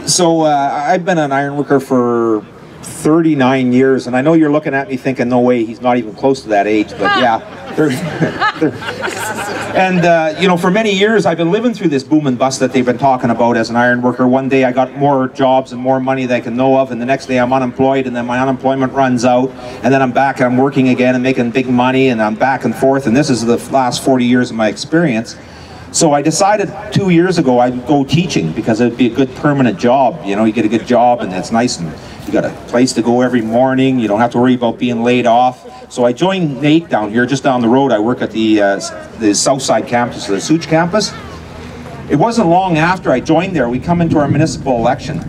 So I've been an ironworker for 39 years, and I know you're looking at me thinking, no way, he's not even close to that age, but yeah. And you know, for many years I've been living through this boom and bust that they've been talking about as an ironworker. One day I got more jobs and more money than I can know of, and the next day I'm unemployed, and then my unemployment runs out, and then I'm back and I'm working again and making big money, and I'm back and forth, and this is the last 40 years of my experience. So I decided 2 years ago I'd go teaching, because it'd be a good permanent job. You know, you get a good job and it's nice, and you got a place to go every morning. You don't have to worry about being laid off. So I joined NAIT down here, just down the road. I work at the south side campus, the Such campus. It wasn't long after I joined there, we come into our municipal election.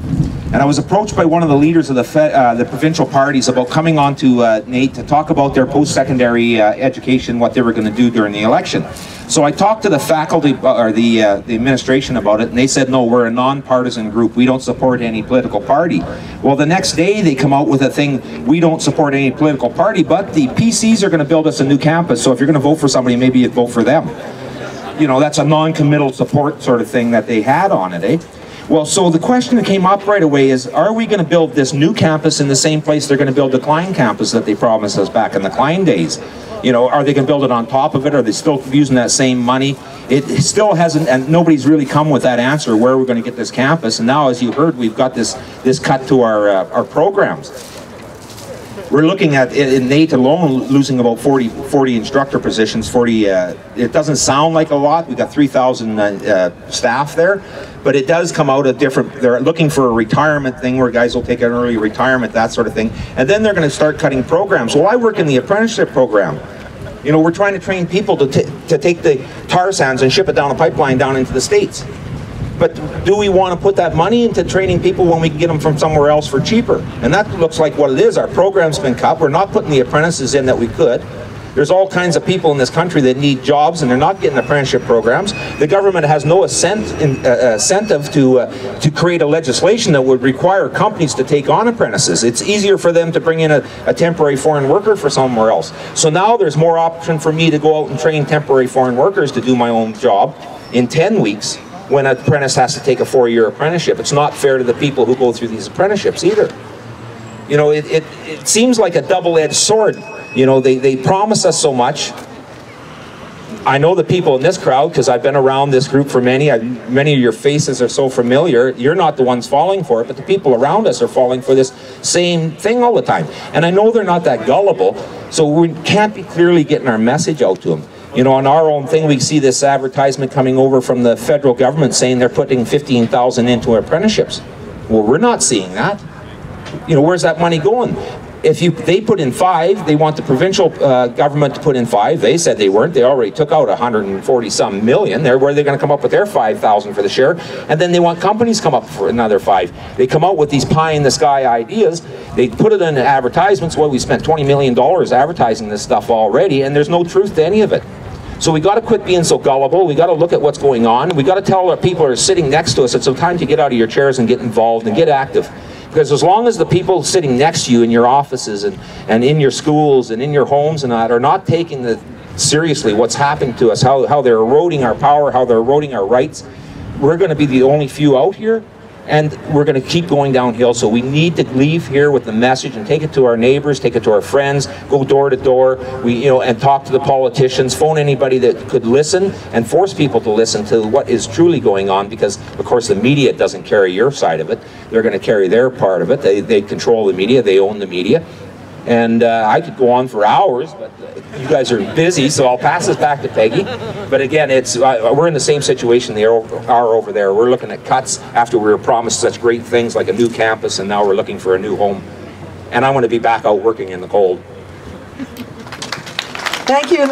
And I was approached by one of the leaders of the provincial parties about coming on to NAIT to talk about their post-secondary education, what they were going to do during the election. So I talked to the faculty, or the administration about it, and they said, no, we're a non-partisan group. We don't support any political party. Well, the next day they come out with a thing, we don't support any political party, but the PCs are going to build us a new campus, so if you're going to vote for somebody, maybe you'd vote for them. You know, that's a non-committal support sort of thing that they had on it, eh? Well, so the question that came up right away is, are we going to build this new campus in the same place they're going to build the Klein campus that they promised us back in the Klein days? You know, are they going to build it on top of it? Are they still using that same money? It still hasn't, and nobody's really come with that answer, where we're going to get this campus. And now, as you heard, we've got this cut to our programs. We're looking at, in NAIT alone, losing about 40 instructor positions. 40. It doesn't sound like a lot. We've got 3,000 staff there, but it does come out of different. They're looking for a retirement thing where guys will take an early retirement, that sort of thing, and then they're going to start cutting programs. Well, I work in the apprenticeship program. You know, we're trying to train people to take the tar sands and ship it down a pipeline down into the States. But do we want to put that money into training people when we can get them from somewhere else for cheaper? And that looks like what it is. Our program's been cut. We're not putting the apprentices in that we could. There's all kinds of people in this country that need jobs, and they're not getting apprenticeship programs. The government has no incentive to create a legislation that would require companies to take on apprentices. It's easier for them to bring in a temporary foreign worker for somewhere else. So now there's more option for me to go out and train temporary foreign workers to do my own job in 10 weeks. When an apprentice has to take a 4-year apprenticeship. It's not fair to the people who go through these apprenticeships either. You know, it seems like a double-edged sword. You know, they promise us so much. I know the people in this crowd, because I've been around this group for many of your faces are so familiar. You're not the ones falling for it, but the people around us are falling for this same thing all the time. And I know they're not that gullible, so we can't be clearly getting our message out to them. You know, on our own thing, we see this advertisement coming over from the federal government saying they're putting 15,000 into apprenticeships. Well, we're not seeing that. You know, where's that money going? If they put in 5, they want the provincial government to put in 5. They said they weren't. They already took out 140-some million. Where are they going to come up with their 5,000 for the share? And then they want companies to come up for another 5. They come out with these pie-in-the-sky ideas. They put it in advertisements. Well, we spent $20 million advertising this stuff already, and there's no truth to any of it. So we got to quit being so gullible. We got to look at what's going on. We got to tell our people who are sitting next to us, it's time to get out of your chairs and get involved and get active. Because as long as the people sitting next to you in your offices and in your schools and in your homes and that are not taking seriously what's happening to us, how they're eroding our power, how they're eroding our rights, we're going to be the only few out here. And we're going to keep going downhill, so we need to leave here with the message and take it to our neighbors, take it to our friends, go door to door, and talk to the politicians, phone anybody that could listen, and force people to listen to what is truly going on, because, of course, the media doesn't carry your side of it. They're going to carry their part of it. They control the media. They own the media. And I could go on for hours, but you guys are busy, so I'll pass this back to Peggy. But again, we're in the same situation they are over there. We're looking at cuts after we were promised such great things like a new campus, and now we're looking for a new home. And I want to be back out working in the cold. Thank you.